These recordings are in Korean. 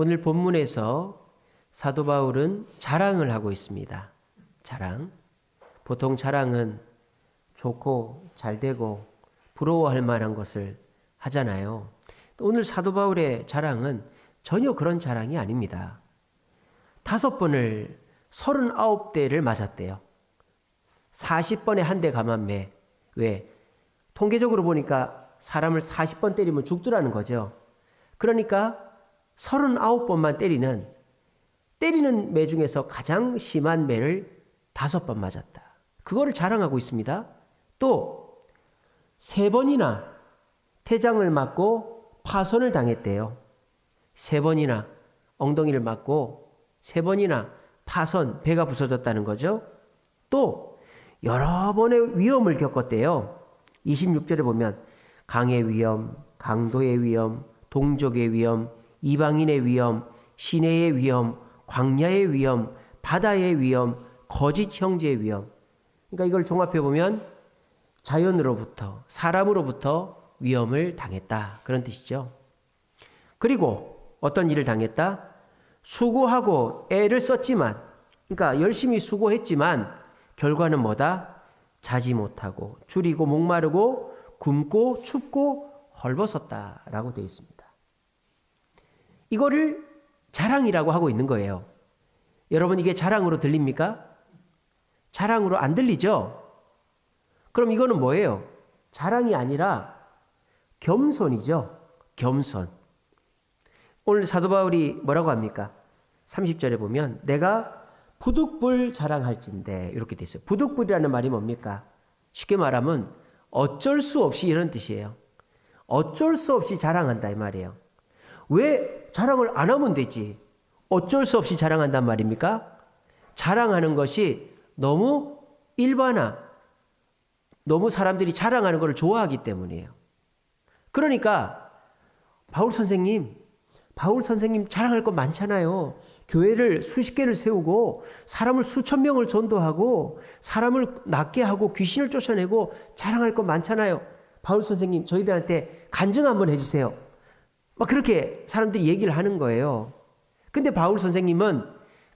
오늘 본문에서 사도 바울은 자랑을 하고 있습니다. 자랑. 보통 자랑은 좋고 잘되고 부러워할 만한 것을 하잖아요. 오늘 사도 바울의 자랑은 전혀 그런 자랑이 아닙니다. 5번을 39대를 맞았대요. 40번에 한 대 감한매. 왜? 통계적으로 보니까 사람을 40번 때리면 죽더라는 거죠. 그러니까 39번만 때리는 매 중에서 가장 심한 매를 5번 맞았다. 그거를 자랑하고 있습니다. 또 3번이나 태장을 맞고 파손을 당했대요. 3번이나 엉덩이를 맞고 3번이나 파손, 배가 부서졌다는 거죠. 또 여러 번의 위험을 겪었대요. 26절에 보면 강의 위험, 강도의 위험, 동족의 위험, 이방인의 위험, 시내의 위험, 광야의 위험, 바다의 위험, 거짓 형제의 위험. 그러니까 이걸 종합해 보면 자연으로부터, 사람으로부터 위험을 당했다. 그런 뜻이죠. 그리고 어떤 일을 당했다? 수고하고 애를 썼지만, 그러니까 열심히 수고했지만 결과는 뭐다? 자지 못하고 줄이고 목마르고 굶고 춥고 헐벗었다라고 되어 있습니다. 이거를 자랑이라고 하고 있는 거예요. 여러분, 이게 자랑으로 들립니까? 자랑으로 안 들리죠? 그럼 이거는 뭐예요? 자랑이 아니라 겸손이죠. 겸손. 오늘 사도 바울이 뭐라고 합니까? 30절에 보면 내가 부득불 자랑할진대 이렇게 돼 있어요. 부득불이라는 말이 뭡니까? 쉽게 말하면 어쩔 수 없이 이런 뜻이에요. 어쩔 수 없이 자랑한다 이 말이에요. 왜 자랑을 안 하면 되지? 어쩔 수 없이 자랑한단 말입니까? 자랑하는 것이 너무 일반화, 너무 사람들이 자랑하는 것을 좋아하기 때문이에요. 그러니까 바울 선생님 자랑할 것 많잖아요. 교회를 수십 개를 세우고 사람을 수천 명을 전도하고 사람을 낫게 하고 귀신을 쫓아내고 자랑할 것 많잖아요. 바울 선생님 저희들한테 간증 한번 해주세요. 막 그렇게 사람들이 얘기를 하는 거예요. 근데 바울 선생님은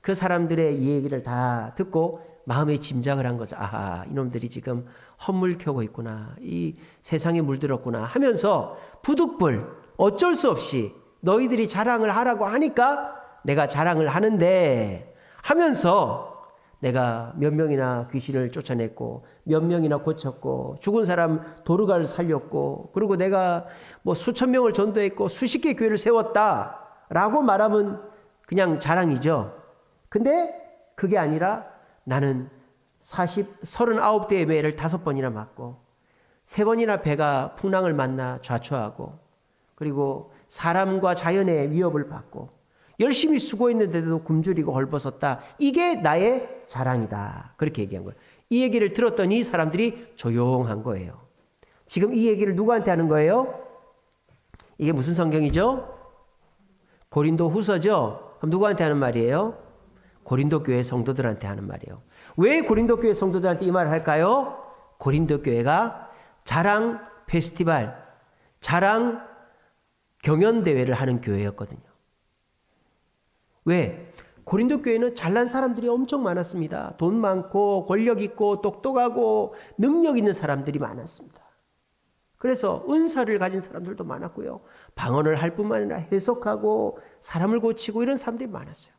그 사람들의 이 얘기를 다 듣고 마음에 짐작을 한 거죠. 아하, 이놈들이 지금 헛물 켜고 있구나. 이 세상에 물들었구나 하면서 부득불 어쩔 수 없이 너희들이 자랑을 하라고 하니까 내가 자랑을 하는데 하면서 내가 몇 명이나 귀신을 쫓아냈고 몇 명이나 고쳤고 죽은 사람 도르가를 살렸고 그리고 내가 뭐 수천 명을 전도했고 수십 개 교회를 세웠다라고 말하면 그냥 자랑이죠. 근데 그게 아니라 나는 39대의 매를 5번이나 맞고 3번이나 배가 풍랑을 만나 좌초하고 그리고 사람과 자연의 위협을 받고 열심히 수고했는데도 굶주리고 헐벗었다. 이게 나의 자랑이다. 그렇게 얘기한 거예요. 이 얘기를 들었더니 사람들이 조용한 거예요. 지금 이 얘기를 누구한테 하는 거예요? 이게 무슨 성경이죠? 고린도 후서죠? 그럼 누구한테 하는 말이에요? 고린도 교회 성도들한테 하는 말이에요. 왜 고린도 교회 성도들한테 이 말을 할까요? 고린도 교회가 자랑 페스티벌, 자랑 경연대회를 하는 교회였거든요. 왜? 고린도 교회는 잘난 사람들이 엄청 많았습니다. 돈 많고 권력 있고 똑똑하고 능력 있는 사람들이 많았습니다. 그래서 은사를 가진 사람들도 많았고요. 방언을 할 뿐만 아니라 해석하고 사람을 고치고 이런 사람들이 많았어요.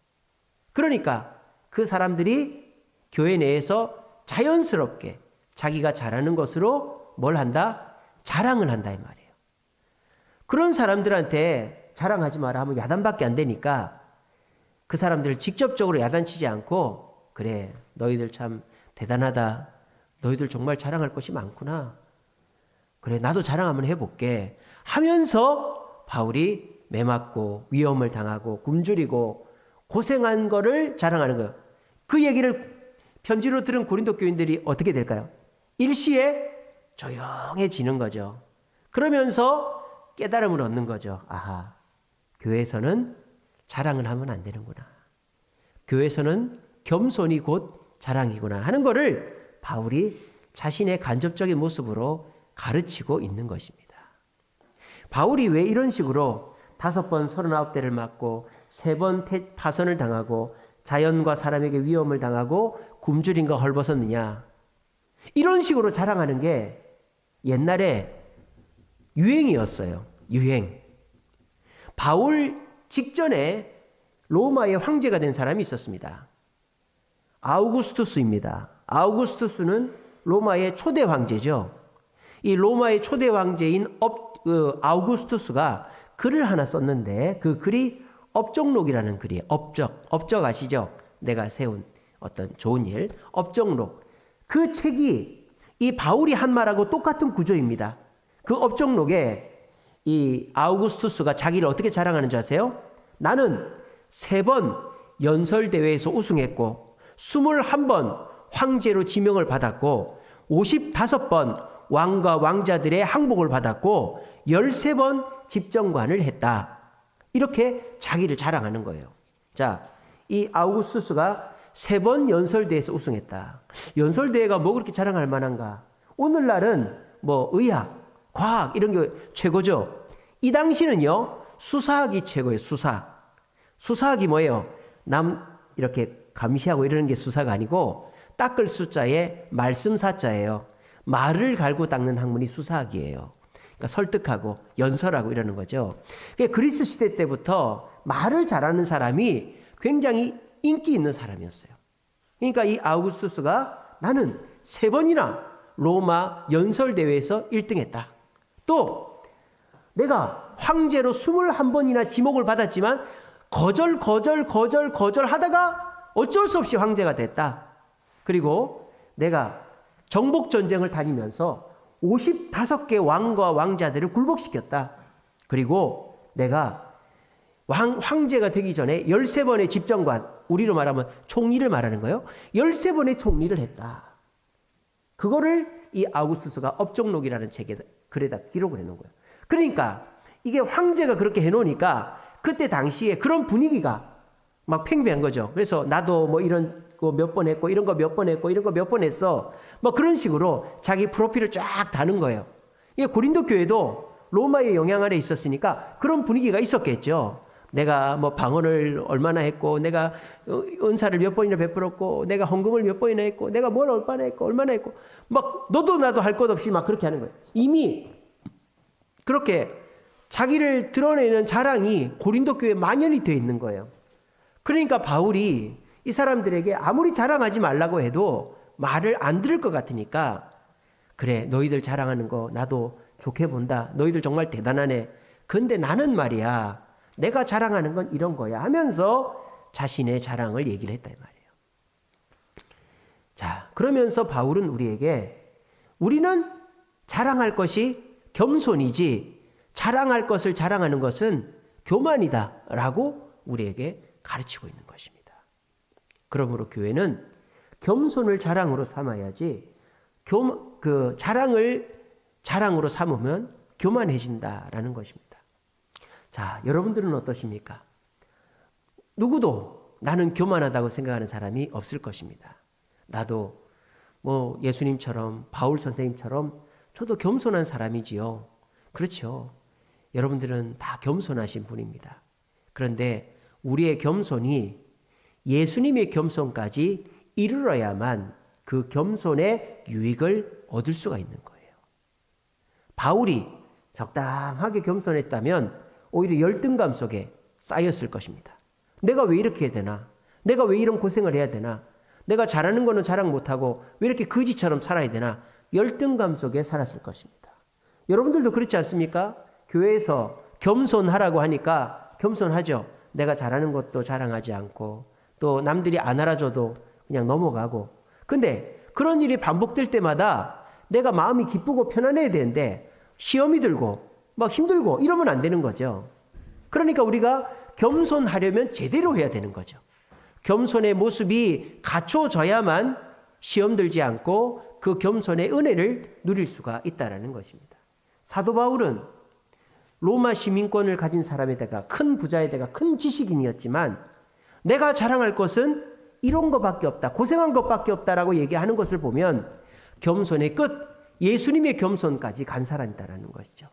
그러니까 그 사람들이 교회 내에서 자연스럽게 자기가 잘하는 것으로 뭘 한다? 자랑을 한다 이 말이에요. 그런 사람들한테 자랑하지 마라 하면 야단밖에 안 되니까 그 사람들을 직접적으로 야단치지 않고 그래 너희들 참 대단하다. 너희들 정말 자랑할 것이 많구나. 그래 나도 자랑 한번 해볼게 하면서 바울이 매맞고 위험을 당하고 굶주리고 고생한 거를 자랑하는 거예요. 그 얘기를 편지로 들은 고린도 교인들이 어떻게 될까요? 일시에 조용해지는 거죠. 그러면서 깨달음을 얻는 거죠. 아하, 교회에서는 자랑을 하면 안 되는구나. 교회에서는 겸손이 곧 자랑이구나 하는 거를 바울이 자신의 간접적인 모습으로 가르치고 있는 것입니다. 바울이 왜 이런 식으로 5번 39대를 맞고 3번 파선을 당하고 자연과 사람에게 위험을 당하고 굶주림과 헐벗었느냐. 이런 식으로 자랑하는 게 옛날에 유행이었어요. 유행. 바울 직전에 로마의 황제가 된 사람이 있었습니다. 아우구스투스입니다. 아우구스투스는 로마의 초대 황제죠. 이 로마의 초대 황제인 아우구스투스가 글을 하나 썼는데 그 글이 업적록이라는 글이에요. 업적 아시죠? 내가 세운 어떤 좋은 일, 업적록. 그 책이 이 바울이 한 말하고 똑같은 구조입니다. 그 업적록에 이 아우구스투스가 자기를 어떻게 자랑하는 줄 아세요? 나는 3번 연설대회에서 우승했고 21번 황제로 지명을 받았고 55번 왕과 왕자들의 항복을 받았고 13번 집정관을 했다. 이렇게 자기를 자랑하는 거예요. 자, 이 아우구스투스가 3번 연설대회에서 우승했다. 연설대회가 뭐 그렇게 자랑할 만한가? 오늘날은 뭐 의학, 과학 이런 게 최고죠. 이 당시는요. 수사학이 최고예요. 수사학이 뭐예요? 남 이렇게 감시하고 이러는 게 수사가 아니고 닦을 숫자에 말씀사자예요. 말을 갈고 닦는 학문이 수사학이에요. 그러니까 설득하고 연설하고 이러는 거죠. 그러니까 그리스 시대 때부터 말을 잘하는 사람이 굉장히 인기 있는 사람이었어요. 그러니까 이 아우구스투스가 나는 3번이나 로마 연설대회에서 1등했다. 또 내가 황제로 21번이나 지목을 받았지만 거절 하다가 어쩔 수 없이 황제가 됐다. 그리고 내가 정복전쟁을 다니면서 55개 왕과 왕자들을 굴복시켰다. 그리고 내가 황제가 되기 전에 13번의 집정관, 우리로 말하면 총리를 말하는 거예요. 13번의 총리를 했다. 그거를 이 아우구스투스가 업적록이라는 책에 글에다 기록을 해놓은 거예요. 그러니까 이게 황제가 그렇게 해놓으니까 그때 당시에 그런 분위기가 막 팽배한 거죠. 그래서 나도 뭐 이런 거 몇 번 했고 이런 거 몇 번 했고 이런 거 몇 번 했어. 뭐 그런 식으로 자기 프로필을 쫙 다는 거예요. 이게 고린도 교회도 로마의 영향 아래 있었으니까 그런 분위기가 있었겠죠. 내가 뭐 방언을 얼마나 했고 내가 은사를 몇 번이나 베풀었고 내가 헌금을 몇 번이나 했고 내가 뭘 얼마나 했고 막 너도 나도 할 것 없이 막 그렇게 하는 거예요. 이미 그렇게 자기를 드러내는 자랑이 고린도 교회에 만연이 되어 있는 거예요. 그러니까 바울이 이 사람들에게 아무리 자랑하지 말라고 해도 말을 안 들을 것 같으니까 그래 너희들 자랑하는 거 나도 좋게 본다. 너희들 정말 대단하네. 근데 나는 말이야 내가 자랑하는 건 이런 거야 하면서 자신의 자랑을 얘기를 했다 이 말이에요. 자, 그러면서 바울은 우리에게 우리는 자랑할 것이 겸손이지 자랑할 것을 자랑하는 것은 교만이다 라고 우리에게 가르치고 있는 것입니다. 그러므로 교회는 겸손을 자랑으로 삼아야지 자랑을 자랑으로 삼으면 교만해진다라는 것입니다. 자, 여러분들은 어떠십니까? 누구도 나는 교만하다고 생각하는 사람이 없을 것입니다. 나도 뭐 예수님처럼 바울 선생님처럼 저도 겸손한 사람이지요. 그렇죠. 여러분들은 다 겸손하신 분입니다. 그런데 우리의 겸손이 예수님의 겸손까지 이르러야만 그 겸손의 유익을 얻을 수가 있는 거예요. 바울이 적당하게 겸손했다면 오히려 열등감 속에 쌓였을 것입니다. 내가 왜 이렇게 해야 되나? 내가 왜 이런 고생을 해야 되나? 내가 잘하는 거는 자랑 못하고 왜 이렇게 거지처럼 살아야 되나? 열등감 속에 살았을 것입니다. 여러분들도 그렇지 않습니까? 교회에서 겸손하라고 하니까 겸손하죠. 내가 잘하는 것도 자랑하지 않고 또 남들이 안 알아줘도 그냥 넘어가고. 근데 그런 일이 반복될 때마다 내가 마음이 기쁘고 편안해야 되는데 시험이 들고 막 힘들고 이러면 안 되는 거죠. 그러니까 우리가 겸손하려면 제대로 해야 되는 거죠. 겸손의 모습이 갖춰져야만 시험 들지 않고 그 겸손의 은혜를 누릴 수가 있다는 것입니다. 사도 바울은 로마 시민권을 가진 사람에다가 큰 부자에다가 큰 지식인이었지만 내가 자랑할 것은 이런 것밖에 없다. 고생한 것밖에 없다라고 얘기하는 것을 보면 겸손의 끝, 예수님의 겸손까지 간 사람이다라는 것이죠.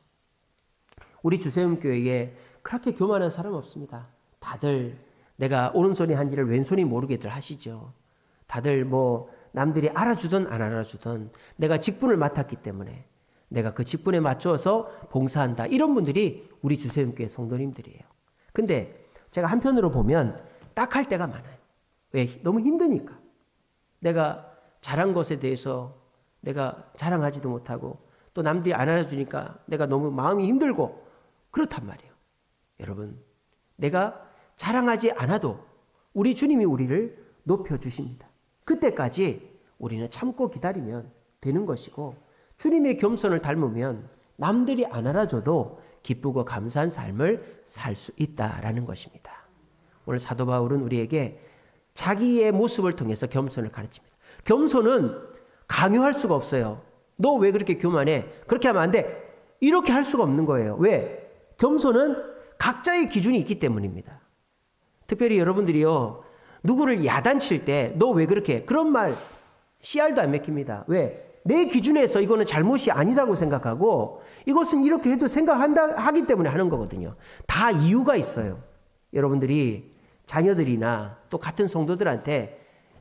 우리 주세움교회에 그렇게 교만한 사람 없습니다. 다 다들 내가 오른손이 한지를 왼손이 모르게들 하시죠. 다들 뭐 남들이 알아주든 안 알아주든 내가 직분을 맡았기 때문에 내가 그 직분에 맞춰서 봉사한다. 이런 분들이 우리 주세움교회 성도님들이에요. 근데 제가 한편으로 보면 딱할 때가 많아요. 왜? 너무 힘드니까. 내가 잘한 것에 대해서 내가 자랑하지도 못하고 또 남들이 안 알아주니까 내가 너무 마음이 힘들고 그렇단 말이에요. 여러분, 내가 자랑하지 않아도 우리 주님이 우리를 높여주십니다. 그때까지 우리는 참고 기다리면 되는 것이고 주님의 겸손을 닮으면 남들이 안 알아줘도 기쁘고 감사한 삶을 살 수 있다라는 것입니다. 오늘 사도 바울은 우리에게 자기의 모습을 통해서 겸손을 가르칩니다. 겸손은 강요할 수가 없어요. 너 왜 그렇게 교만해? 그렇게 하면 안 돼. 이렇게 할 수가 없는 거예요. 왜? 겸손은 각자의 기준이 있기 때문입니다. 특별히 여러분들이요, 누구를 야단칠 때 너 왜 그렇게 해? 그런 말 씨알도 안 맥힙니다. 왜? 내 기준에서 이거는 잘못이 아니라고 생각하고 이것은 이렇게 해도 하기 때문에 하는 거거든요. 다 이유가 있어요. 여러분들이 자녀들이나 또 같은 성도들한테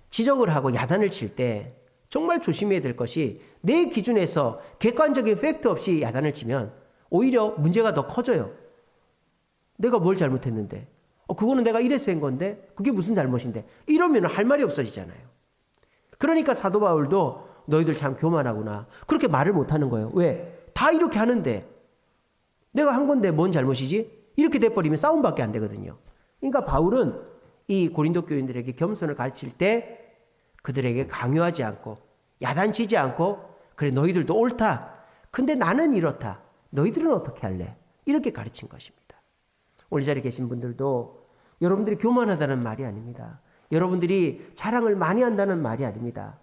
지적을 하고 야단을 칠 때 정말 조심해야 될 것이 내 기준에서 객관적인 팩트 없이 야단을 치면 오히려 문제가 더 커져요. 내가 뭘 잘못했는데? 그거는 내가 이래서 한 건데 그게 무슨 잘못인데? 이러면 할 말이 없어지잖아요. 그러니까 사도 바울도 너희들 참 교만하구나. 그렇게 말을 못하는 거예요. 왜? 다 이렇게 하는데 내가 한 건데 뭔 잘못이지? 이렇게 돼버리면 싸움밖에 안 되거든요. 그러니까 바울은 이 고린도 교인들에게 겸손을 가르칠 때 그들에게 강요하지 않고 야단치지 않고 그래 너희들도 옳다. 근데 나는 이렇다. 너희들은 어떻게 할래? 이렇게 가르친 것입니다. 오늘 이 자리에 계신 분들도 여러분들이 교만하다는 말이 아닙니다. 여러분들이 자랑을 많이 한다는 말이 아닙니다.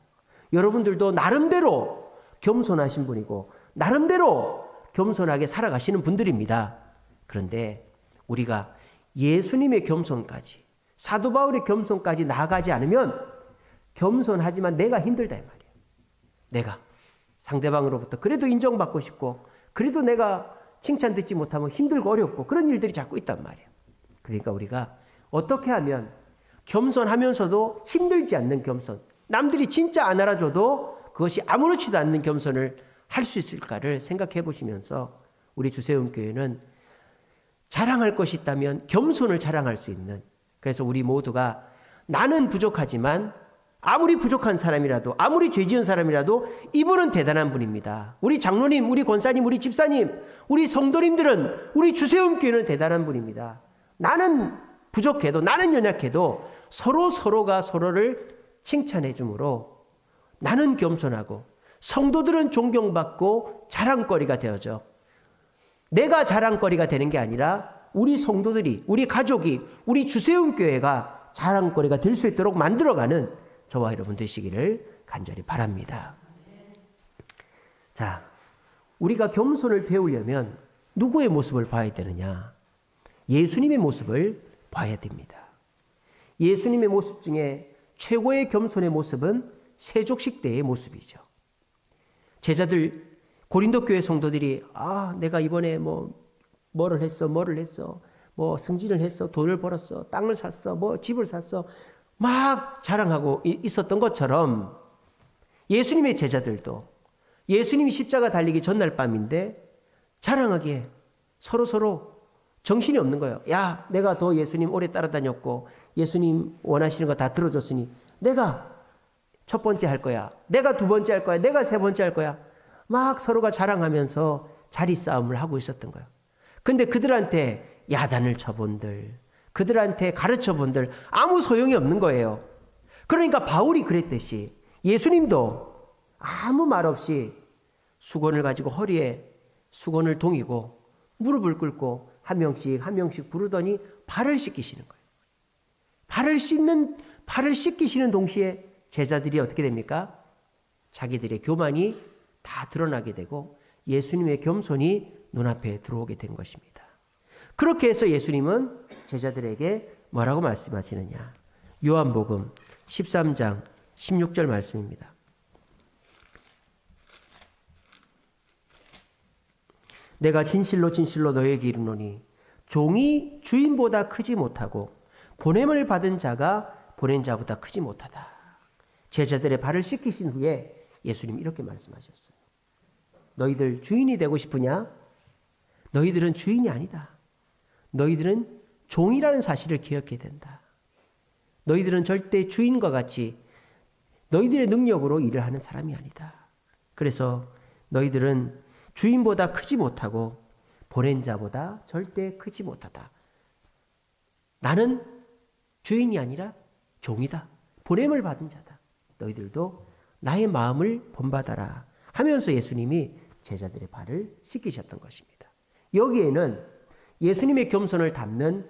여러분들도 나름대로 겸손하신 분이고 나름대로 겸손하게 살아가시는 분들입니다. 그런데 우리가 예수님의 겸손까지 사도 바울의 겸손까지 나아가지 않으면 겸손하지만 내가 힘들다 이 말이에요. 내가 상대방으로부터 그래도 인정받고 싶고 그래도 내가 칭찬 듣지 못하면 힘들고 어렵고 그런 일들이 자꾸 있단 말이에요. 그러니까 우리가 어떻게 하면 겸손하면서도 힘들지 않는 겸손, 남들이 진짜 안 알아줘도 그것이 아무렇지도 않는 겸손을 할 수 있을까를 생각해 보시면서 우리 주세움교회는 자랑할 것이 있다면 겸손을 자랑할 수 있는, 그래서 우리 모두가 나는 부족하지만 아무리 부족한 사람이라도 아무리 죄 지은 사람이라도 이분은 대단한 분입니다. 우리 장로님, 우리 권사님, 우리 집사님, 우리 성도님들은 우리 주세움교회는 대단한 분입니다. 나는 부족해도 나는 연약해도 서로가 서로를 칭찬해 주므로 나는 겸손하고 성도들은 존경받고 자랑거리가 되어져. 내가 자랑거리가 되는 게 아니라 우리 성도들이, 우리 가족이, 우리 주세움교회가 자랑거리가 될 수 있도록 만들어가는 저와 여러분 되시기를 간절히 바랍니다. 자, 우리가 겸손을 배우려면 누구의 모습을 봐야 되느냐? 예수님의 모습을 봐야 됩니다. 예수님의 모습 중에 최고의 겸손의 모습은 세족식 때의 모습이죠. 제자들, 고린도 교회 성도들이 내가 이번에 뭐를 했어, 뭐 승진을 했어, 돈을 벌었어, 땅을 샀어, 뭐 집을 샀어, 막 자랑하고 있었던 것처럼 예수님의 제자들도 예수님이 십자가 달리기 전날 밤인데 자랑하기에 서로 정신이 없는 거예요. 야, 내가 더 예수님 오래 따라다녔고 예수님 원하시는 거 다 들어줬으니 내가 첫 번째 할 거야. 내가 두 번째 할 거야. 내가 세 번째 할 거야. 막 서로가 자랑하면서 자리 싸움을 하고 있었던 거예요. 근데 그들한테 야단을 쳐본들, 그들한테 가르쳐본들 아무 소용이 없는 거예요. 그러니까 바울이 그랬듯이 예수님도 아무 말 없이 수건을 가지고 허리에 수건을 동이고 무릎을 꿇고 한 명씩 부르더니 발을 씻기시는 거예요. 발을 씻기시는 동시에 제자들이 어떻게 됩니까? 자기들의 교만이 다 드러나게 되고 예수님의 겸손이 눈앞에 들어오게 된 것입니다. 그렇게 해서 예수님은 제자들에게 뭐라고 말씀하시느냐? 요한복음 13장 16절 말씀입니다. 내가 진실로 너희에게 이르노니 종이 주인보다 크지 못하고 보냄을 받은 자가 보낸 자보다 크지 못하다. 제자들의 발을 씻기신 후에 예수님이 이렇게 말씀하셨어요. 너희들 주인이 되고 싶으냐? 너희들은 주인이 아니다. 너희들은 종이라는 사실을 기억해야 된다. 너희들은 절대 주인과 같이 너희들의 능력으로 일을 하는 사람이 아니다. 그래서 너희들은 주인보다 크지 못하고 보낸 자보다 절대 크지 못하다. 나는 주인이 아니라 종이다. 보냄을 받은 자다. 너희들도 나의 마음을 본받아라 하면서 예수님이 제자들의 발을 씻기셨던 것입니다. 여기에는 예수님의 겸손을 담는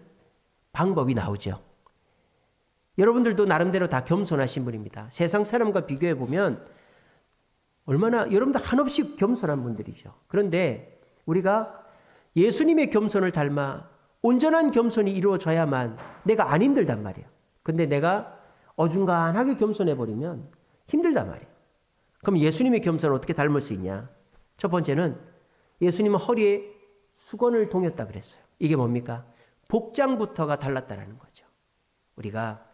방법이 나오죠. 여러분들도 나름대로 다 겸손하신 분입니다. 세상 사람과 비교해 보면 얼마나 여러분들 한없이 겸손한 분들이죠. 그런데 우리가 예수님의 겸손을 닮아 온전한 겸손이 이루어져야만 내가 안 힘들단 말이에요. 근데 내가 어중간하게 겸손해버리면 힘들단 말이에요. 그럼 예수님의 겸손을 어떻게 닮을 수 있냐? 첫 번째는 예수님은 허리에 수건을 동였다 그랬어요. 이게 뭡니까? 복장부터가 달랐다라는 거죠. 우리가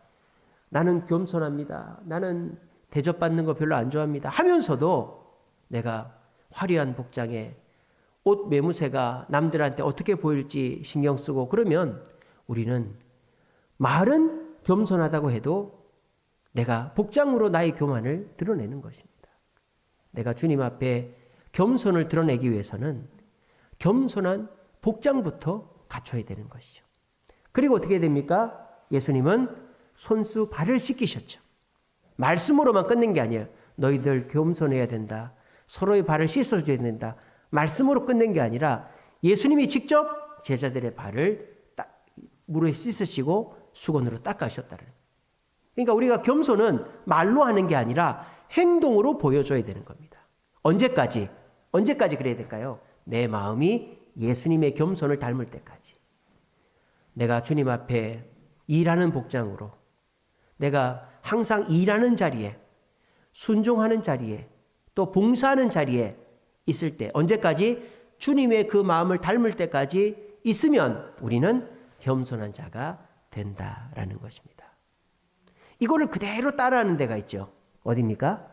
나는 겸손합니다. 나는 대접받는 거 별로 안 좋아합니다. 하면서도 내가 화려한 복장에 옷 매무새가 남들한테 어떻게 보일지 신경 쓰고 그러면 우리는 말은 겸손하다고 해도 내가 복장으로 나의 교만을 드러내는 것입니다. 내가 주님 앞에 겸손을 드러내기 위해서는 겸손한 복장부터 갖춰야 되는 것이죠. 그리고 어떻게 됩니까? 예수님은 손수 발을 씻기셨죠. 말씀으로만 끝낸 게 아니에요. 너희들 겸손해야 된다. 서로의 발을 씻어줘야 된다. 말씀으로 끝낸 게 아니라 예수님이 직접 제자들의 발을 물에 씻으시고 수건으로 닦아주셨다는. 그러니까 우리가 겸손은 말로 하는 게 아니라 행동으로 보여줘야 되는 겁니다. 언제까지 그래야 될까요? 내 마음이 예수님의 겸손을 닮을 때까지. 내가 주님 앞에 일하는 복장으로, 내가 항상 일하는 자리에, 순종하는 자리에, 또 봉사하는 자리에 있을 때, 언제까지? 주님의 그 마음을 닮을 때까지 있으면 우리는 겸손한 자가 된다라는 것입니다. 이거를 그대로 따라하는 데가 있죠. 어디입니까?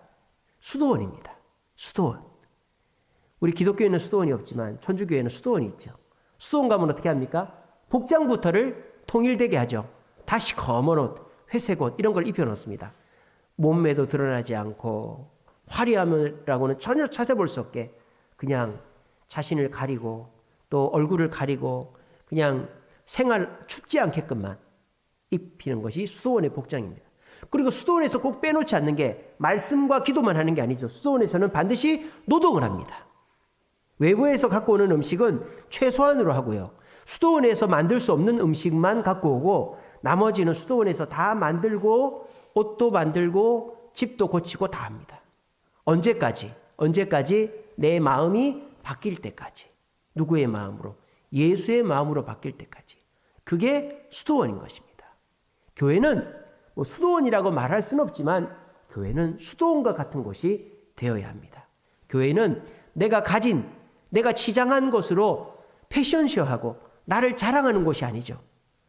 수도원입니다. 수도원. 우리 기독교에는 수도원이 없지만 천주교에는 수도원이 있죠. 수도원 가면 어떻게 합니까? 복장부터를 통일되게 하죠. 다시 검은 옷, 회색 옷 이런 걸 입혀놓습니다. 몸매도 드러나지 않고 화려함이라고는 전혀 찾아볼 수 없게 그냥 자신을 가리고 또 얼굴을 가리고 그냥 생활 춥지 않게끔만 입히는 것이 수도원의 복장입니다. 그리고 수도원에서 꼭 빼놓지 않는 게 말씀과 기도만 하는 게 아니죠. 수도원에서는 반드시 노동을 합니다. 외부에서 갖고 오는 음식은 최소한으로 하고요. 수도원에서 만들 수 없는 음식만 갖고 오고 나머지는 수도원에서 다 만들고 옷도 만들고 집도 고치고 다 합니다. 언제까지? 내 마음이 바뀔 때까지. 누구의 마음으로? 예수의 마음으로 바뀔 때까지. 그게 수도원인 것입니다. 교회는 뭐 수도원이라고 말할 수는 없지만 교회는 수도원과 같은 곳이 되어야 합니다. 교회는 내가 치장한 것으로 패션쇼하고 나를 자랑하는 곳이 아니죠.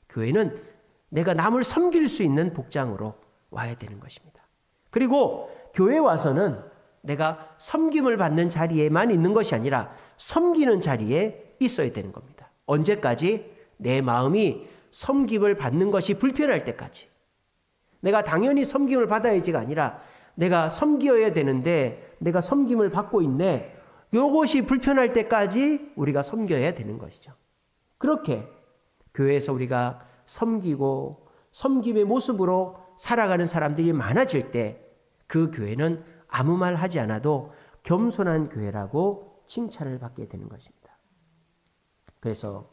교회는 내가 남을 섬길 수 있는 복장으로 와야 되는 것입니다. 그리고 교회 와서는 내가 섬김을 받는 자리에만 있는 것이 아니라 섬기는 자리에 있어야 되는 겁니다. 언제까지? 내 마음이 섬김을 받는 것이 불편할 때까지. 내가 당연히 섬김을 받아야지가 아니라 내가 섬겨야 되는데 내가 섬김을 받고 있네. 이것이 불편할 때까지 우리가 섬겨야 되는 것이죠. 그렇게 교회에서 우리가 섬기고 섬김의 모습으로 살아가는 사람들이 많아질 때 그 교회는 아무 말 하지 않아도 겸손한 교회라고 칭찬을 받게 되는 것입니다. 그래서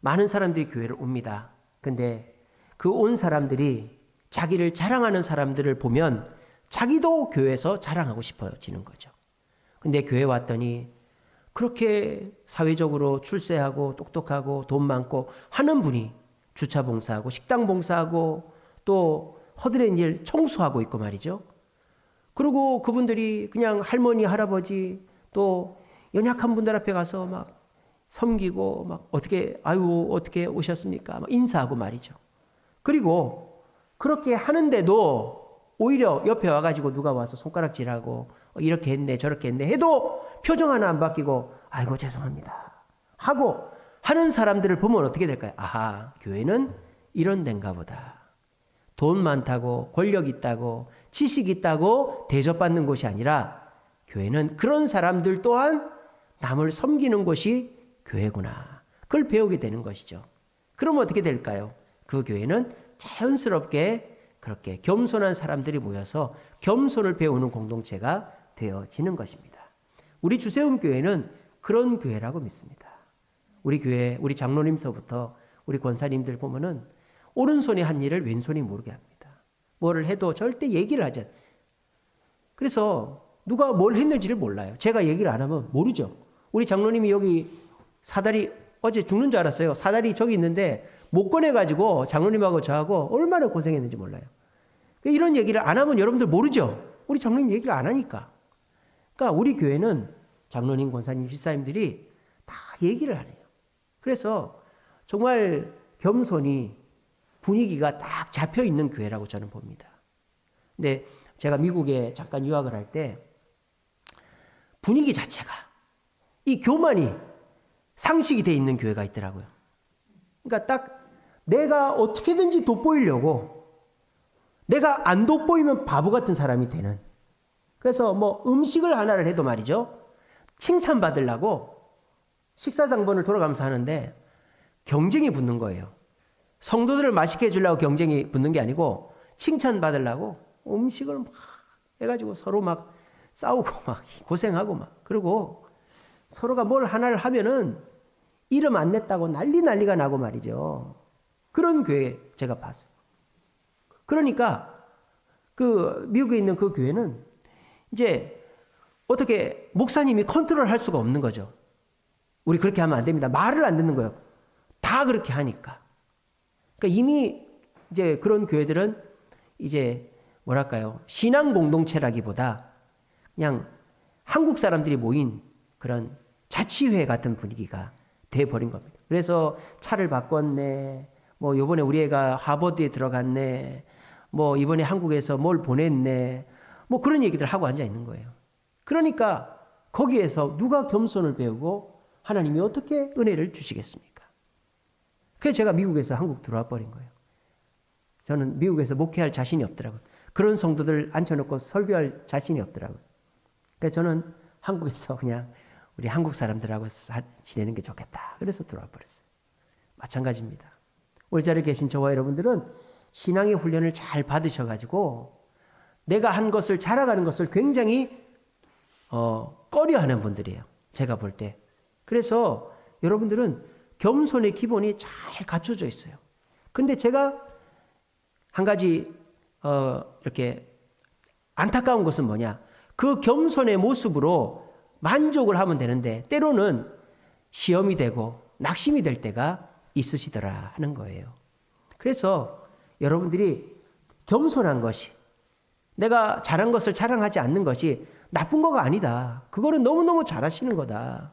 많은 사람들이 교회를 옵니다. 근데 그 온 사람들이 자기를 자랑하는 사람들을 보면 자기도 교회에서 자랑하고 싶어지는 거죠. 근데 교회 왔더니 그렇게 사회적으로 출세하고 똑똑하고 돈 많고 하는 분이 주차 봉사하고 식당 봉사하고 또 허드렛 일 청소하고 있고 말이죠. 그리고 그분들이 그냥 할머니, 할아버지 또 연약한 분들 앞에 가서 막 섬기고 막 어떻게 오셨습니까? 막 인사하고 말이죠. 그리고 그렇게 하는데도 오히려 옆에 와가지고 누가 와서 손가락질하고 이렇게 했네 저렇게 했네 해도 표정 하나 안 바뀌고 아이고 죄송합니다 하고 하는 사람들을 보면 어떻게 될까요? 아하, 교회는 이런 데인가 보다. 돈 많다고 권력 있다고 지식 있다고 대접받는 곳이 아니라 교회는 그런 사람들 또한 남을 섬기는 곳이 교회구나. 그걸 배우게 되는 것이죠. 그러면 어떻게 될까요? 그 교회는 자연스럽게 그렇게 겸손한 사람들이 모여서 겸손을 배우는 공동체가 되어지는 것입니다. 우리 주세움 교회는 그런 교회라고 믿습니다. 우리 교회, 우리 장로님서부터 우리 권사님들 보면은 오른손이 한 일을 왼손이 모르게 합니다. 뭐를 해도 절대 얘기를 하지 않아요. 그래서 누가 뭘 했는지를 몰라요. 제가 얘기를 안 하면 모르죠. 우리 장로님이 여기 사다리 어제 죽는 줄 알았어요. 사다리 저기 있는데 못 꺼내가지고 장로님하고 저하고 얼마나 고생했는지 몰라요. 이런 얘기를 안 하면 여러분들 모르죠. 우리 장로님 얘기를 안 하니까. 그러니까 우리 교회는 장로님, 권사님, 집사님들이 다 얘기를 안 해요. 그래서 정말 겸손히 분위기가 딱 잡혀 있는 교회라고 저는 봅니다. 근데 제가 미국에 잠깐 유학을 할 때 분위기 자체가 이 교만이 상식이 돼 있는 교회가 있더라고요. 그러니까 딱 내가 어떻게든지 돋보이려고 내가 안 돋보이면 바보 같은 사람이 되는. 그래서 뭐 음식을 하나를 해도 말이죠. 칭찬받으려고 식사당번을 돌아가면서 하는데 경쟁이 붙는 거예요. 성도들을 맛있게 해주려고 경쟁이 붙는 게 아니고 칭찬받으려고 음식을 막 해가지고 서로 막 싸우고 막 고생하고 막 그리고 서로가 뭘 하나를 하면은 이름 안 냈다고 난리가 나고 말이죠. 그런 교회 제가 봤어요. 그러니까 그 미국에 있는 그 교회는 이제 어떻게 목사님이 컨트롤할 수가 없는 거죠. 우리 그렇게 하면 안 됩니다. 말을 안 듣는 거예요. 다 그렇게 하니까. 그러니까 이미 이제 그런 교회들은 이제 뭐랄까요? 신앙 공동체라기보다 그냥 한국 사람들이 모인 그런 자치회 같은 분위기가 돼버린 겁니다. 그래서 차를 바꿨네. 뭐 요번에 우리 애가 하버드에 들어갔네. 뭐 이번에 한국에서 뭘 보냈네. 뭐 그런 얘기들 하고 앉아 있는 거예요. 그러니까 거기에서 누가 겸손을 배우고 하나님이 어떻게 은혜를 주시겠습니까? 그래서 제가 미국에서 한국 들어와 버린 거예요. 저는 미국에서 목회할 자신이 없더라고요. 그런 성도들 앉혀놓고 설교할 자신이 없더라고요. 그래서 저는 한국에서 그냥 우리 한국 사람들하고 지내는 게 좋겠다. 그래서 들어와 버렸어요. 마찬가지입니다. 오늘 자리에 계신 저와 여러분들은 신앙의 훈련을 잘 받으셔가지고 내가 한 것을 자랑하는 것을 굉장히 꺼려하는 분들이에요. 제가 볼 때. 그래서 여러분들은 겸손의 기본이 잘 갖춰져 있어요. 근데 제가 한 가지 이렇게 안타까운 것은 뭐냐? 그 겸손의 모습으로 만족을 하면 되는데 때로는 시험이 되고 낙심이 될 때가 있으시더라 하는 거예요. 그래서 여러분들이 겸손한 것이 내가 잘한 것을 자랑하지 않는 것이 나쁜 거가 아니다. 그거는 너무너무 잘하시는 거다.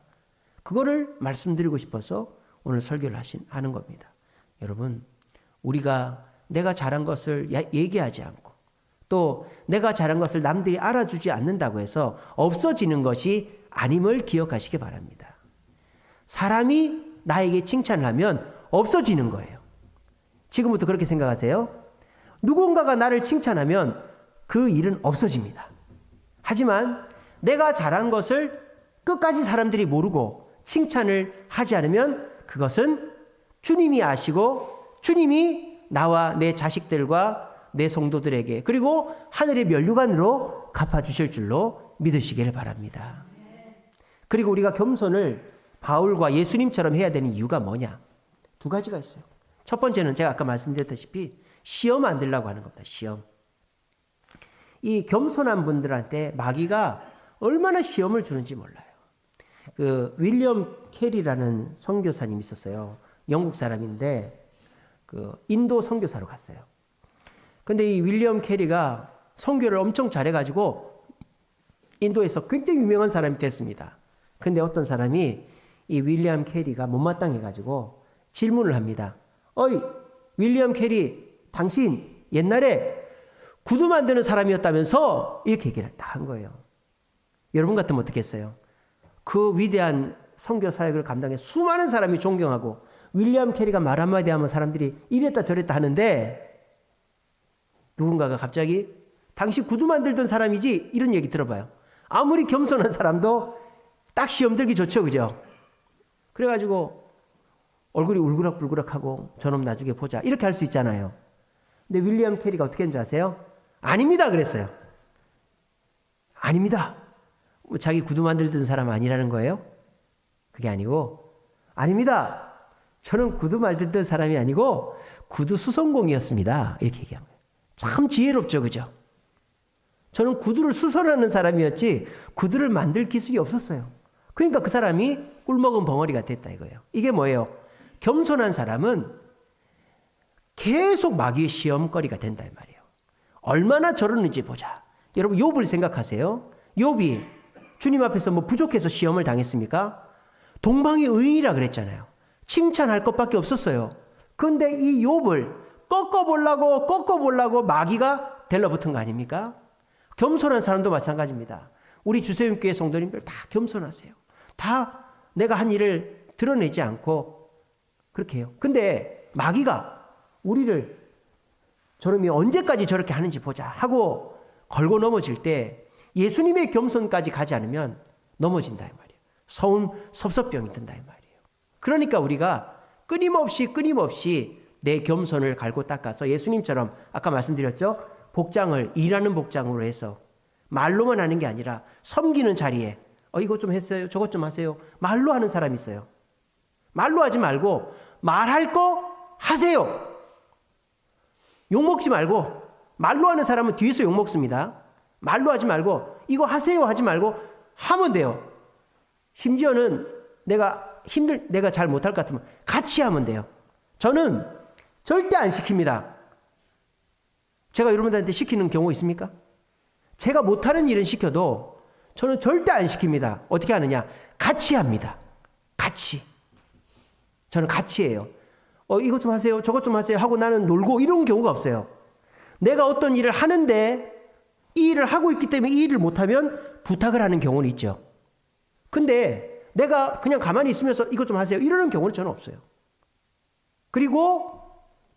그거를 말씀드리고 싶어서 오늘 설교를 하는 겁니다. 여러분, 우리가 내가 잘한 것을 얘기하지 않고 또 내가 잘한 것을 남들이 알아주지 않는다고 해서 없어지는 것이 아님을 기억하시기 바랍니다. 사람이 나에게 칭찬을 하면 없어지는 거예요. 지금부터 그렇게 생각하세요. 누군가가 나를 칭찬하면 그 일은 없어집니다. 하지만 내가 잘한 것을 끝까지 사람들이 모르고 칭찬을 하지 않으면 그것은 주님이 아시고 주님이 나와 내 자식들과 내 성도들에게 그리고 하늘의 면류관으로 갚아주실 줄로 믿으시기를 바랍니다. 그리고 우리가 겸손을 바울과 예수님처럼 해야 되는 이유가 뭐냐? 두 가지가 있어요. 첫 번째는 제가 아까 말씀드렸다시피 시험 안 들라고 하는 겁니다. 시험. 이 겸손한 분들한테 마귀가 얼마나 시험을 주는지 몰라요. 그 윌리엄 캐리라는 선교사님이 있었어요. 영국 사람인데 그 인도 선교사로 갔어요. 근데 이 윌리엄 캐리가 선교를 엄청 잘해가지고 인도에서 굉장히 유명한 사람이 됐습니다. 근데 어떤 사람이 이 윌리엄 캐리가 못마땅해가지고 질문을 합니다. 어이, 윌리엄 캐리, 당신 옛날에 구두 만드는 사람이었다면서 이렇게 얘기를 다 한 거예요. 여러분 같으면 어떻게 했어요? 그 위대한 선교 사역을 감당해 수많은 사람이 존경하고 윌리엄 캐리가 말 한마디 하면 사람들이 이랬다 저랬다 하는데 누군가가 갑자기 당신 구두 만들던 사람이지? 이런 얘기 들어봐요. 아무리 겸손한 사람도 딱 시험 들기 좋죠. 그죠? 그래가지고 얼굴이 울그락불그락하고 저놈 나중에 보자. 이렇게 할 수 있잖아요. 근데 윌리엄 캐리가 어떻게 했는지 아세요? 아닙니다. 그랬어요. 아닙니다. 자기 구두 만들던 사람 아니라는 거예요? 그게 아니고 아닙니다. 저는 구두 만들던 사람이 아니고 구두 수선공이었습니다. 이렇게 얘기한 거예요. 참 지혜롭죠. 그죠? 저는 구두를 수선하는 사람이었지 구두를 만들 기술이 없었어요. 그러니까 그 사람이 꿀먹은 벙어리가 됐다 이거예요. 이게 뭐예요? 겸손한 사람은 계속 마귀의 시험거리가 된다 이 말이에요. 얼마나 저러는지 보자. 여러분 욥을 생각하세요. 욥이 주님 앞에서 뭐 부족해서 시험을 당했습니까? 동방의 의인이라 그랬잖아요. 칭찬할 것밖에 없었어요. 그런데 이 욥을 꺾어보려고 마귀가 들러붙은 거 아닙니까? 겸손한 사람도 마찬가지입니다. 우리 주세임교회 성도님들 다 겸손하세요. 다 내가 한 일을 드러내지 않고 그렇게 해요. 근데 마귀가 우리를 저놈이 언제까지 저렇게 하는지 보자 하고 걸고 넘어질 때 예수님의 겸손까지 가지 않으면 넘어진다 이 말이에요. 서운 섭섭병이 든다 이 말이에요. 그러니까 우리가 끊임없이 내 겸손을 갈고 닦아서 예수님처럼 아까 말씀드렸죠. 복장을 일하는 복장으로 해서 말로만 하는 게 아니라 섬기는 자리에 이거 좀 했어요. 저것 좀 하세요. 말로 하는 사람이 있어요. 말로 하지 말고 말할 거 하세요. 욕먹지 말고 말로 하는 사람은 뒤에서 욕먹습니다. 말로 하지 말고 이거 하세요 하지 말고 하면 돼요. 심지어는 내가 잘 못할 것 같으면 같이 하면 돼요. 저는 절대 안 시킵니다. 제가 여러분들한테 시키는 경우 있습니까? 제가 못하는 일은 시켜도 저는 절대 안 시킵니다. 어떻게 하느냐? 같이 합니다. 같이. 저는 같이 해요. 이것 좀 하세요. 저것 좀 하세요. 하고 나는 놀고 이런 경우가 없어요. 내가 어떤 일을 하는데 이 일을 하고 있기 때문에 이 일을 못하면 부탁을 하는 경우는 있죠. 근데 내가 그냥 가만히 있으면서 이것 좀 하세요. 이러는 경우는 저는 없어요. 그리고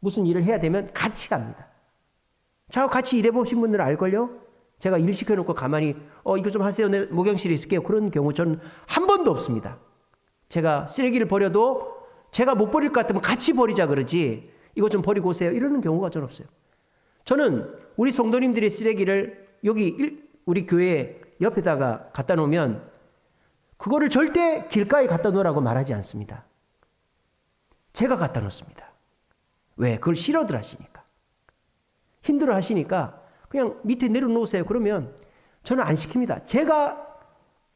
무슨 일을 해야 되면 같이 합니다. 저하고 같이 일해보신 분들은 알걸요? 제가 일 시켜놓고 가만히 이거 좀 하세요. 내 목욕실에 있을게요. 그런 경우 저는 한 번도 없습니다. 제가 쓰레기를 버려도 제가 못 버릴 것 같으면 같이 버리자 그러지 이거 좀 버리고 오세요. 이러는 경우가 전 없어요. 저는 우리 성도님들의 쓰레기를 여기 우리 교회 옆에다가 갖다 놓으면 그거를 절대 길가에 갖다 놓으라고 말하지 않습니다. 제가 갖다 놓습니다. 왜? 그걸 싫어들 하시니까. 힘들어 하시니까 그냥 밑에 내려놓으세요. 그러면 저는 안 시킵니다. 제가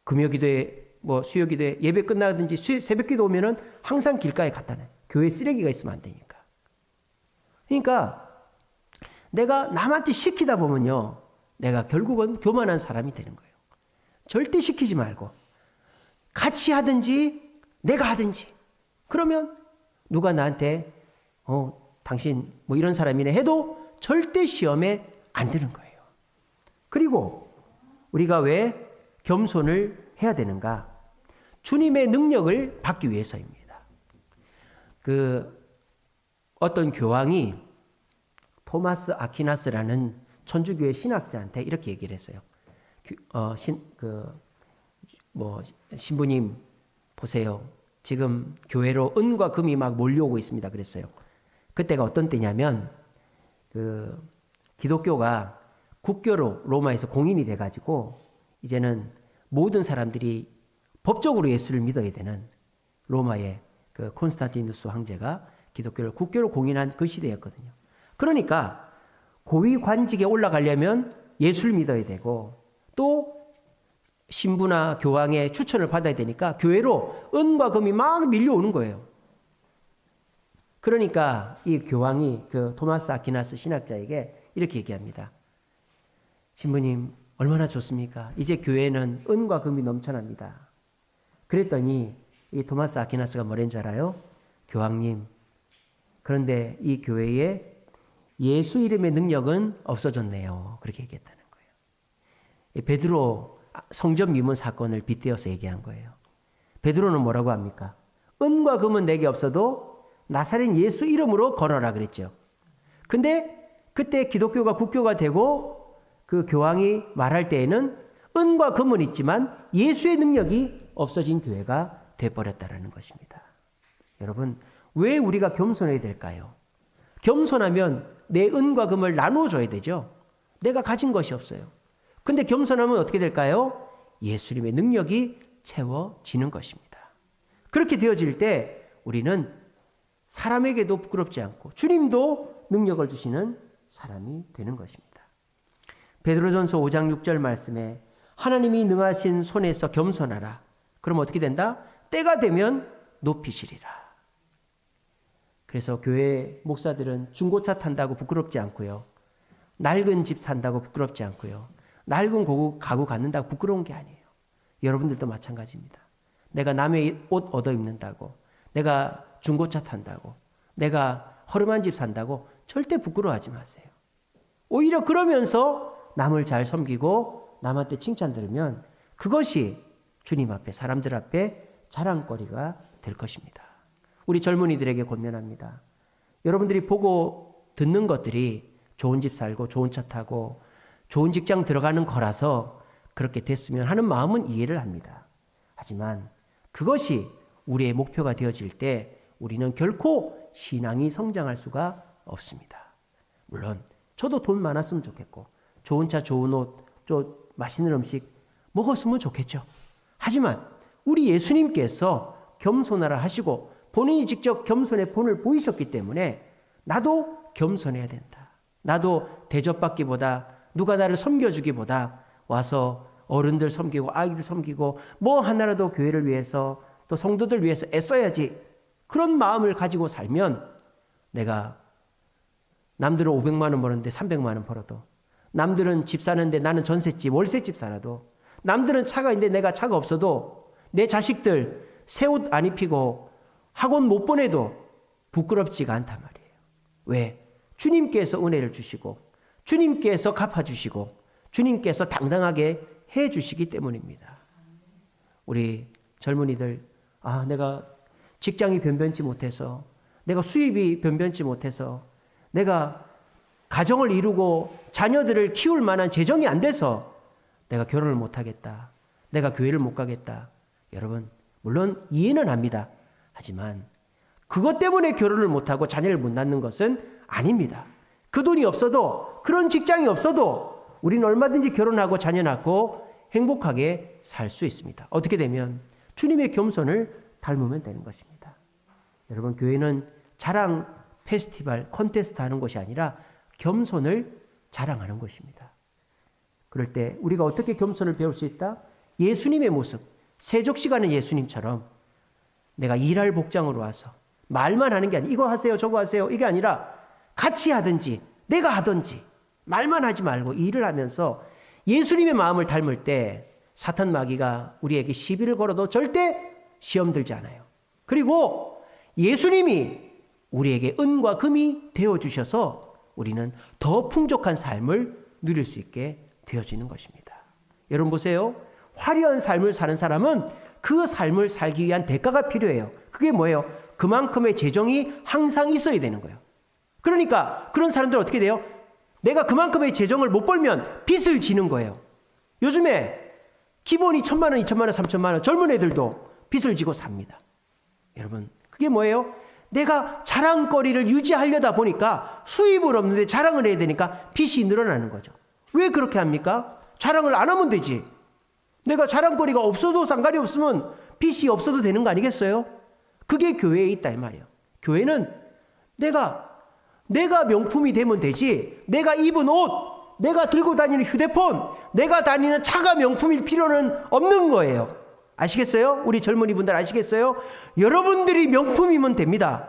금요기도에 수요기도에 예배 끝나든지 새벽기도 오면은 항상 길가에 갖다 놔요. 교회 쓰레기가 있으면 안 되니까. 그러니까 내가 남한테 시키다 보면요. 내가 결국은 교만한 사람이 되는 거예요. 절대 시키지 말고 같이 하든지 내가 하든지 그러면 누가 나한테 당신 뭐 이런 사람이네 해도 절대 시험에 안 드는 거예요. 그리고 우리가 왜 겸손을 해야 되는가? 주님의 능력을 받기 위해서입니다. 어떤 교황이 토마스 아퀴나스라는 천주교의 신학자한테 이렇게 얘기를 했어요. 신부님 보세요. 지금 교회로 은과 금이 막 몰려오고 있습니다. 그랬어요. 그때가 어떤 때냐면 기독교가 국교로 로마에서 공인이 돼가지고 이제는 모든 사람들이 법적으로 예수를 믿어야 되는 로마의 콘스탄티누스 황제가 기독교를 국교로 공인한 그 시대였거든요. 그러니까 고위 관직에 올라가려면 예수를 믿어야 되고 또 신부나 교황의 추천을 받아야 되니까 교회로 은과 금이 막 밀려오는 거예요. 그러니까 이 교황이 토마스 아퀴나스 신학자에게 이렇게 얘기합니다. 신부님 얼마나 좋습니까? 이제 교회는 은과 금이 넘쳐납니다. 그랬더니 이 토마스 아퀴나스가 뭐라는 줄 알아요? 교황님, 그런데 이 교회에 예수 이름의 능력은 없어졌네요. 그렇게 얘기했다는 거예요. 베드로 성전 미문 사건을 빗대어서 얘기한 거예요. 베드로는 뭐라고 합니까? 은과 금은 내게 없어도 나사렛 예수 이름으로 걸어라 그랬죠. 근데 그때 기독교가 국교가 되고 그 교황이 말할 때에는 은과 금은 있지만 예수의 능력이 없어진 교회가 돼버렸다는 것입니다. 여러분, 왜 우리가 겸손해야 될까요? 겸손하면 내 은과 금을 나누어줘야 되죠. 내가 가진 것이 없어요. 근데 겸손하면 어떻게 될까요? 예수님의 능력이 채워지는 것입니다. 그렇게 되어질 때 우리는 사람에게도 부끄럽지 않고 주님도 능력을 주시는 사람이 되는 것입니다. 베드로전서 5장 6절 말씀에 하나님이 능하신 손에서 겸손하라. 그럼 어떻게 된다? 때가 되면 높이시리라. 그래서 교회 목사들은 중고차 탄다고 부끄럽지 않고요. 낡은 집 산다고 부끄럽지 않고요. 낡은 가구 갖는다고 부끄러운 게 아니에요. 여러분들도 마찬가지입니다. 내가 남의 옷 얻어 입는다고, 내가 중고차 탄다고, 내가 허름한 집 산다고 절대 부끄러워하지 마세요. 오히려 그러면서 남을 잘 섬기고 남한테 칭찬 들으면 그것이 주님 앞에, 사람들 앞에 자랑거리가 될 것입니다. 우리 젊은이들에게 권면합니다. 여러분들이 보고 듣는 것들이 좋은 집 살고 좋은 차 타고 좋은 직장 들어가는 거라서 그렇게 됐으면 하는 마음은 이해를 합니다. 하지만 그것이 우리의 목표가 되어질 때 우리는 결코 신앙이 성장할 수가 없습니다. 물론 저도 돈 많았으면 좋겠고 좋은 차, 좋은 옷, 좀 맛있는 음식 먹었으면 좋겠죠. 하지만 우리 예수님께서 겸손하라 하시고 본인이 직접 겸손의 본을 보이셨기 때문에 나도 겸손해야 된다. 나도 대접받기보다 누가 나를 섬겨주기보다 와서 어른들 섬기고 아이들 섬기고 뭐 하나라도 교회를 위해서 또 성도들 위해서 애써야지. 그런 마음을 가지고 살면 내가 남들은 500만 원 버는데 300만 원 벌어도, 남들은 집 사는데 나는 전셋집, 월세집 살아도, 남들은 차가 있는데 내가 차가 없어도, 내 자식들 새 옷 안 입히고 학원 못 보내도 부끄럽지가 않단 말이에요. 왜? 주님께서 은혜를 주시고 주님께서 갚아주시고 주님께서 당당하게 해주시기 때문입니다. 우리 젊은이들, 내가 직장이 변변치 못해서, 내가 수입이 변변치 못해서, 내가 가정을 이루고 자녀들을 키울 만한 재정이 안 돼서 내가 결혼을 못하겠다, 내가 교회를 못 가겠다. 여러분, 물론 이해는 합니다. 하지만 그것 때문에 결혼을 못하고 자녀를 못 낳는 것은 아닙니다. 그 돈이 없어도, 그런 직장이 없어도 우리는 얼마든지 결혼하고 자녀 낳고 행복하게 살 수 있습니다. 어떻게 되면 주님의 겸손을 닮으면 되는 것입니다. 여러분, 교회는 자랑 페스티벌, 콘테스트 하는 것이 아니라 겸손을 자랑하는 것입니다. 그럴 때 우리가 어떻게 겸손을 배울 수 있다? 예수님의 모습, 세족시간의 예수님처럼 내가 일할 복장으로 와서 말만 하는 게 아니라 이거 하세요, 저거 하세요, 이게 아니라 같이 하든지 내가 하든지 말만 하지 말고 일을 하면서 예수님의 마음을 닮을 때 사탄 마귀가 우리에게 시비를 걸어도 절대 시험 들지 않아요. 그리고 예수님이 우리에게 은과 금이 되어주셔서 우리는 더 풍족한 삶을 누릴 수 있게 되어지는 것입니다. 여러분 보세요. 화려한 삶을 사는 사람은 그 삶을 살기 위한 대가가 필요해요. 그게 뭐예요? 그만큼의 재정이 항상 있어야 되는 거예요. 그러니까 그런 사람들은 어떻게 돼요? 내가 그만큼의 재정을 못 벌면 빚을 지는 거예요. 요즘에 기본이 1,000만 원, 2,000만 원, 3,000만 원 젊은 애들도 빚을 지고 삽니다. 여러분, 그게 뭐예요? 내가 자랑거리를 유지하려다 보니까 수입은 없는데 자랑을 해야 되니까 빚이 늘어나는 거죠. 왜 그렇게 합니까? 자랑을 안 하면 되지. 내가 자랑거리가 없어도 상관이 없으면 빚이 없어도 되는 거 아니겠어요? 그게 교회에 있다 이 말이에요. 교회는 내가 명품이 되면 되지, 내가 입은 옷, 내가 들고 다니는 휴대폰, 내가 다니는 차가 명품일 필요는 없는 거예요. 아시겠어요? 우리 젊은이 분들 아시겠어요? 여러분들이 명품이면 됩니다.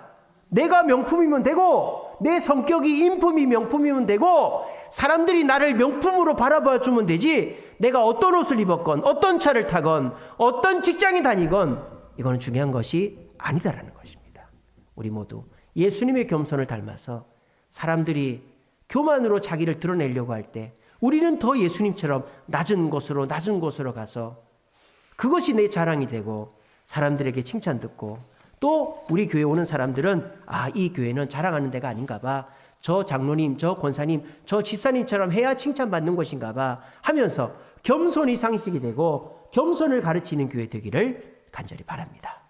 내가 명품이면 되고, 내 성격이 인품이 명품이면 되고, 사람들이 나를 명품으로 바라봐 주면 되지, 내가 어떤 옷을 입었건 어떤 차를 타건 어떤 직장에 다니건 이거는 중요한 것이 아니다라는 것입니다. 우리 모두 예수님의 겸손을 닮아서 사람들이 교만으로 자기를 드러내려고 할 때 우리는 더 예수님처럼 낮은 곳으로 가서 그것이 내 자랑이 되고 사람들에게 칭찬 듣고 또 우리 교회 오는 사람들은 이 교회는 자랑하는 데가 아닌가 봐. 저 장로님, 저 권사님, 저 집사님처럼 해야 칭찬받는 곳인가 봐 하면서 겸손이 상식이 되고 겸손을 가르치는 교회 되기를 간절히 바랍니다.